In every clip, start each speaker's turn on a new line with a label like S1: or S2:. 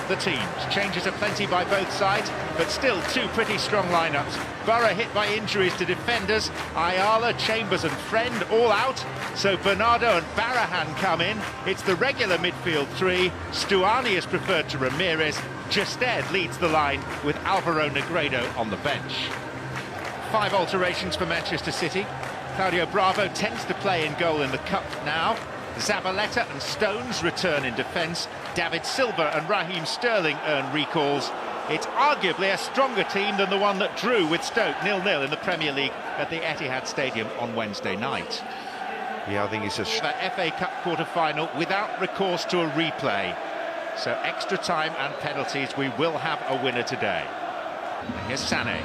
S1: the teams. Changes are plenty by both sides, but still two pretty strong lineups. Borough hit by injuries to defenders. Ayala, Chambers and Friend all out. So Bernardo and Barahan come in. It's the regular midfield three. Stuani is preferred to Ramirez. Justed leads the line with Alvaro Negredo on the bench. 5 alterations for Manchester City. Claudio Bravo tends to play in goal in the Cup now. Zabaleta and Stones return in defence. David Silva and Raheem Sterling earn recalls. It's arguably a stronger team than the one that drew with Stoke 0-0 in the Premier League at the Etihad Stadium on Wednesday night.
S2: Yeah, I think it's a
S1: FA Cup quarter-final without recourse to a replay. So extra time and penalties, we will have a winner today. And here's Sané.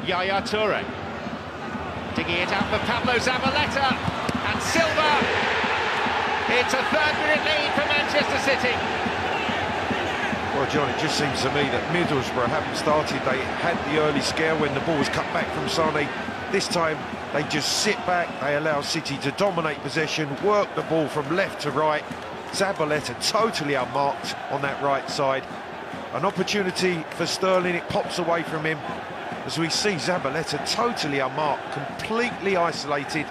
S1: Yaya Toure. Digging it out for Pablo Zabaleta. And Silva. It's a 3rd-minute lead for Manchester City.
S2: Well, John, it just seems to me that Middlesbrough haven't started. They had the early scare when the ball was cut back from Sané. This time, they just sit back. They allow City to dominate possession, work the ball from left to right. Zabaleta totally unmarked on that right side. An opportunity for Sterling. It pops away from him. As we see Zabaleta totally unmarked, completely isolated,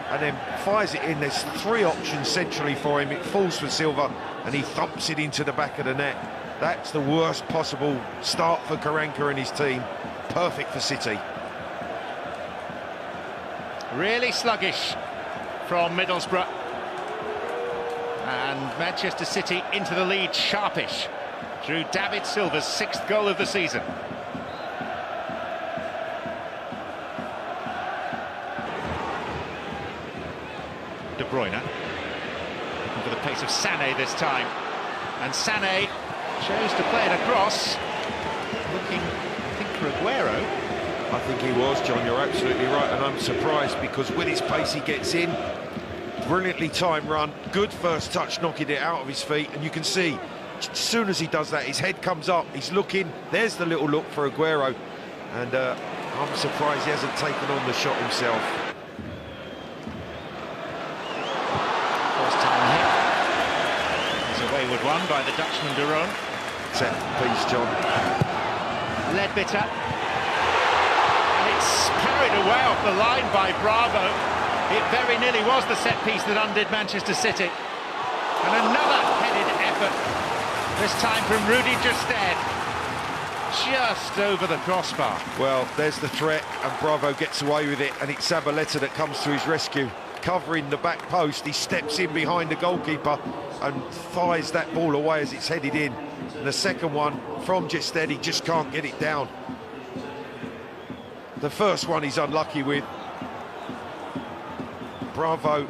S2: and then fires it in. There's 3 options centrally for him. It falls for Silva, and he thumps it into the back of the net. That's the worst possible start for Karanka and his team. Perfect for City.
S1: Really sluggish from Middlesbrough. And Manchester City into the lead sharpish through David Silva's 6th goal of the season. De Bruyne, looking for the pace of Sané this time, and Sané chose to play it across, looking, I think, for Aguero.
S2: I think he was, John, you're absolutely right, and I'm surprised because with his pace he gets in, brilliantly timed run, good first touch, knocking it out of his feet, and you can see, as soon as he does that, his head comes up, he's looking, there's the little look for Aguero, and I'm surprised he hasn't taken on the shot himself.
S1: Wayward one by the Dutchman de Roon.
S2: Set piece, John.
S1: Ledbetter. And it's carried away off the line by Bravo. It very nearly was the set piece that undid Manchester City. And another headed effort. This time from Rudy Justed. Just over the crossbar.
S2: Well, there's the threat, and Bravo gets away with it, and it's Zabaleta that comes to his rescue. Covering the back post, he steps in behind the goalkeeper and fires that ball away as it's headed in. And the second one from Justed, he just can't get it down. The first one he's unlucky with. Bravo,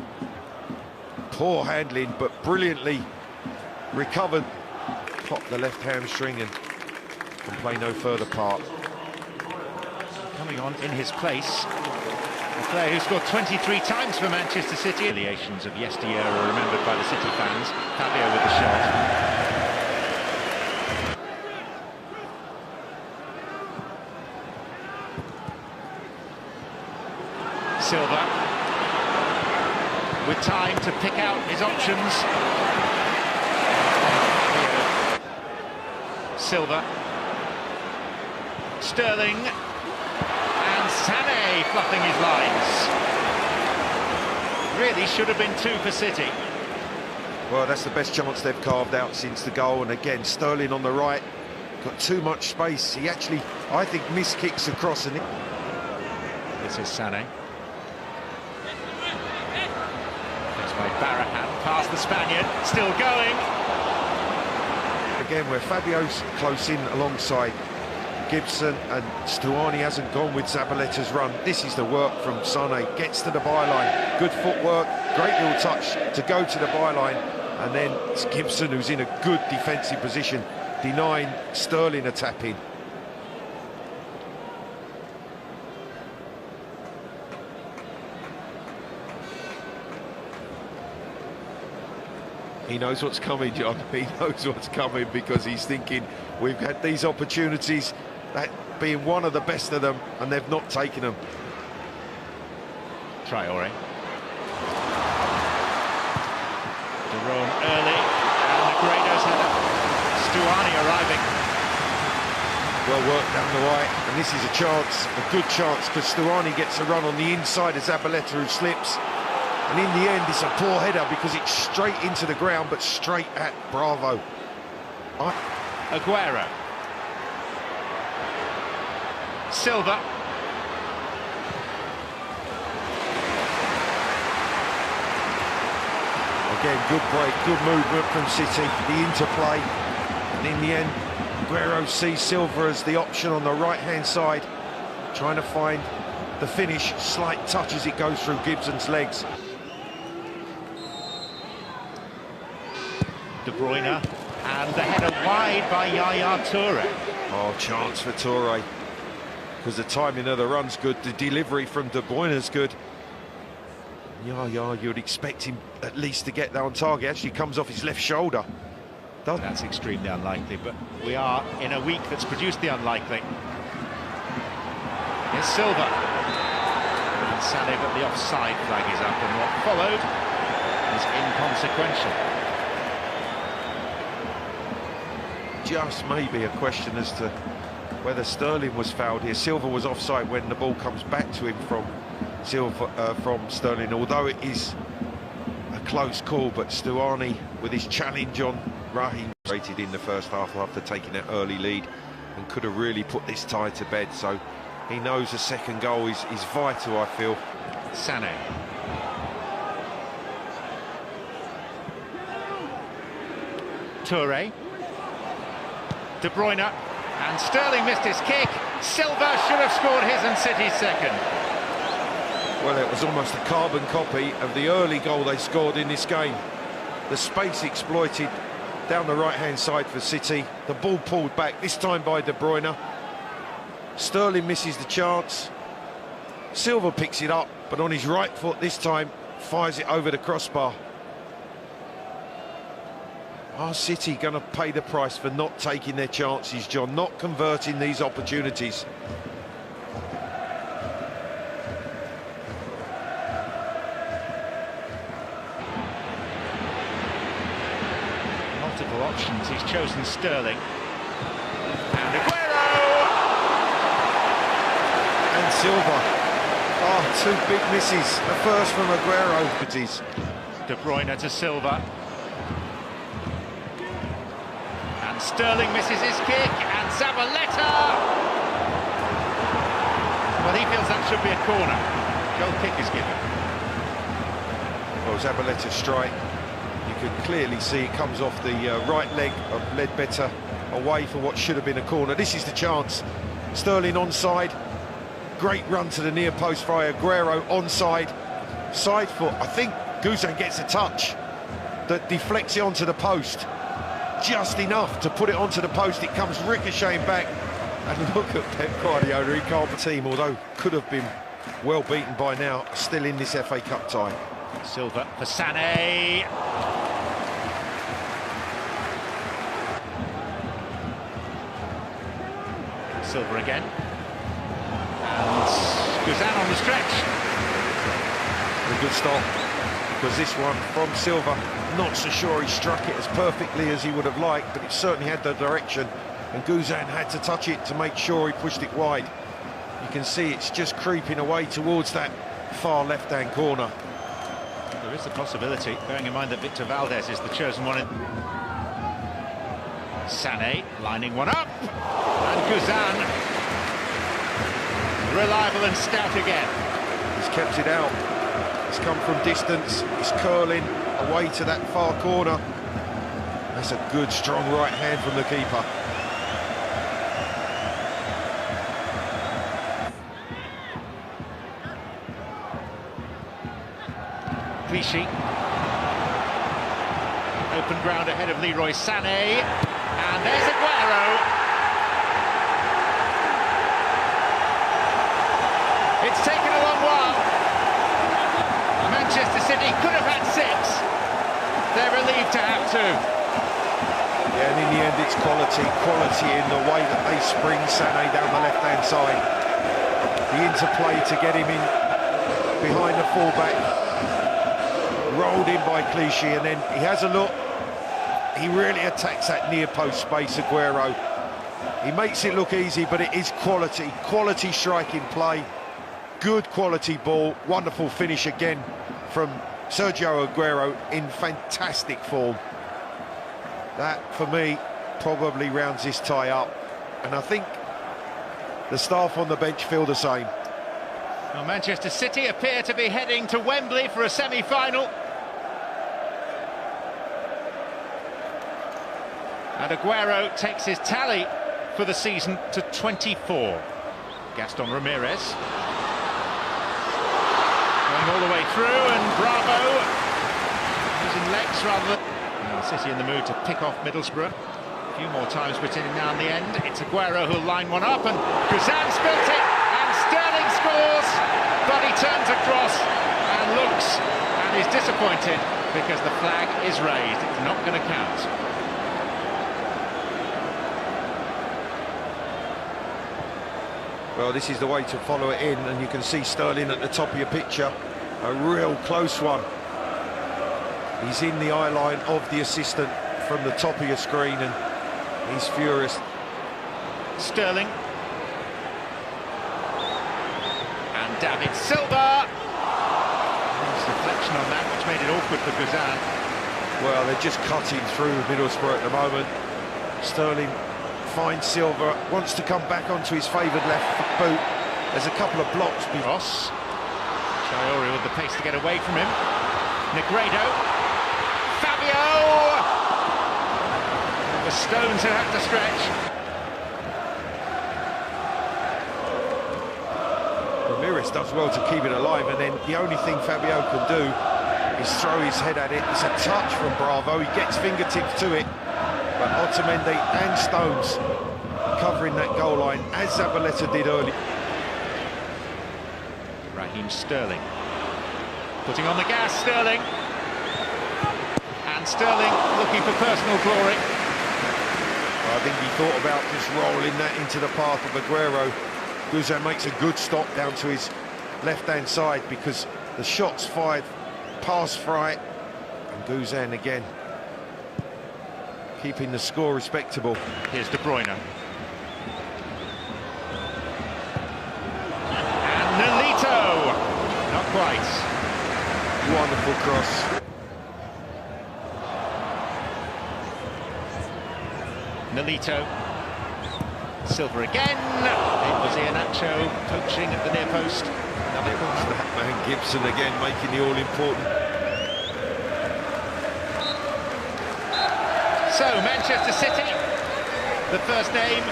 S2: poor handling, but brilliantly recovered. Popped the left hamstring and can play no further part.
S1: Coming on in his place, a player who scored 23 times for Manchester City. Affiliations of yesteryear are remembered by the City fans. Fabio with the shot. Silva with time to pick out his options. Silva, Sterling. And Sané fluffing his lines. Really should have been 2 for City.
S2: Well, that's the best chance they've carved out since the goal. And again, Sterling on the right, got too much space. He actually, I think, miskicks across. And
S1: this is Sané. It's by Barahan, past the Spaniard, still going.
S2: Again, where Fabio's close in alongside Gibson, and Stuani hasn't gone with Zabaleta's run. This is the work from Sané, gets to the byline, good footwork, great little touch to go to the byline, and then it's Gibson who's in a good defensive position, denying Sterling a tap-in. He knows what's coming, John. He knows what's coming because he's thinking, we've had these opportunities, that being one of the best of them, and they've not taken them.
S1: Traore.
S2: Well worked down the right, and this is a chance, a good chance, because Stuani gets a run on the inside of Zabaleta, who slips. And in the end, it's a poor header because it's straight into the ground, but straight at Bravo.
S1: Aguero. Silva.
S2: Again, good break, good movement from City, the interplay. And in the end, Aguero sees Silva as the option on the right-hand side, trying to find the finish. Slight touch as it goes through Gibson's legs.
S1: De Bruyne, and the header wide by Yaya Toure.
S2: Oh, chance for Toure, because the timing of the run's good, the delivery from De Bruyne's good. Yaya, you'd expect him at least to get that on target. Actually comes off his left shoulder.
S1: That's extremely unlikely, but we are in a week that's produced the unlikely. Here's Silva. And Sané, but the offside flag is up, and what followed is inconsequential.
S2: Just maybe a question as to whether Sterling was fouled here. Silva was offside when the ball comes back to him from Sterling, although it is a close call. But Stuani, with his challenge on Raheem, rated in the first half after taking that early lead, and could have really put this tie to bed. So he knows the second goal is vital, I feel.
S1: Sané. Toure. De Bruyne, and Sterling missed his kick. Silva should have scored his and City's second.
S2: Well, it was almost a carbon copy of the early goal they scored in this game. The space exploited down the right-hand side for City. The ball pulled back, this time by De Bruyne. Sterling misses the chance. Silva picks it up, but on his right foot this time, fires it over the crossbar. Are City going to pay the price for not taking their chances, John, not converting these opportunities?
S1: Multiple options, he's chosen Sterling. And Aguero!
S2: And Silva. Oh, two big misses. The first from Aguero.
S1: De Bruyne to Silva. Sterling misses his kick, and Zabaleta! Well, he feels that should be a corner. Goal kick is given.
S2: Well, Zabaleta's strike, you can clearly see it comes off the right leg of Ledbetter, away for what should have been a corner. This is the chance. Sterling onside. Great run to the near post by Aguero, onside. Side foot, I think Guzan gets a touch that deflects it onto the post. Just enough to put it onto the post. It comes ricocheting back, and look at Pep Guardiola. He can't be team, although could have been well beaten by now, still in this FA Cup tie.
S1: Silva for Sané. Silva again, and Guzan on the stretch.
S2: A good stop, because this one from Silva, not so sure he struck it as perfectly as he would have liked, but it certainly had the direction, and Guzan had to touch it to make sure he pushed it wide. You can see it's just creeping away towards that far left-hand corner.
S1: There is a possibility, bearing in mind that Victor Valdez is the chosen one. Sané lining one up, and Guzan, reliable and stout again.
S2: He's kept it out. It's come from distance. It's curling away to that far corner. That's a good, strong right hand from the keeper.
S1: Clichy. Open ground ahead of Leroy Sané. And there's Aguero. It's taken a long while. Manchester City could have had 6. They're relieved to have 2.
S2: Yeah, and in the end it's quality in the way that they spring Sané down the left-hand side. The interplay to get him in behind the fullback. Rolled in by Clichy, and then he has a look. He really attacks that near post space, Aguero. He makes it look easy, but it is quality striking play, good quality ball, wonderful finish again from Sergio Aguero in fantastic form. That, for me, probably rounds this tie up, and I think the staff on the bench feel the same.
S1: Well, Manchester City appear to be heading to Wembley for a semi-final. And Aguero takes his tally for the season to 24. Gaston Ramirez going all the way through, and Bravo using legs rather than... Now City in the mood to pick off Middlesbrough. A few more times between now and the end. It's Aguero who'll line one up, and Guzan spilt it, and Sterling scores, but he turns across and looks and is disappointed because the flag is raised. It's not going to count.
S2: Well, this is the way to follow it in, and you can see Sterling at the top of your picture. A real close one. He's in the eye line of the assistant from the top of your screen, and he's furious.
S1: Sterling. And David Silva. Nice deflection on that, which made it awkward for Guzan.
S2: Well, they're just cutting through Middlesbrough at the moment. Sterling finds Silva, wants to come back onto his favoured left boot. There's a couple of blocks.
S1: Ross. Traore with the pace to get away from him. Negredo. Fabio! The Stones who have to stretch.
S2: Ramirez does well to keep it alive, and then the only thing Fabio can do is throw his head at it. It's a touch from Bravo, he gets fingertips to it, but Otamendi and Stones covering that goal line, as Zabaleta did earlier.
S1: Raheem Sterling. Putting on the gas, Sterling. And Sterling looking for personal glory.
S2: I think he thought about just rolling that into the path of Aguero. Guzan makes a good stop down to his left-hand side, because the shot's fired past Fright, and Guzan again keeping the score respectable.
S1: Here's De Bruyne. And Nolito! Not quite.
S2: Wonderful cross.
S1: Nolito. Silva again. It was Iheanacho poaching at the near post. Another corner.
S2: That man Gibson again making the all-important.
S1: So, Manchester City, the first name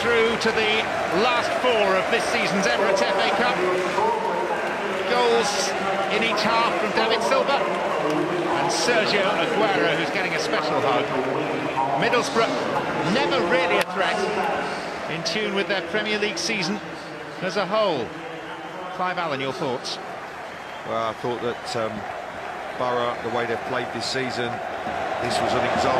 S1: through to the last four of this season's Emirates FA Cup. Goals in each half from David Silva and Sergio Aguero, who's getting a special hug. Middlesbrough, never really a threat, in tune with their Premier League season as a whole. Clive Allen, your thoughts?
S2: Well, I thought that Borough, the way they've played this season, this was an example.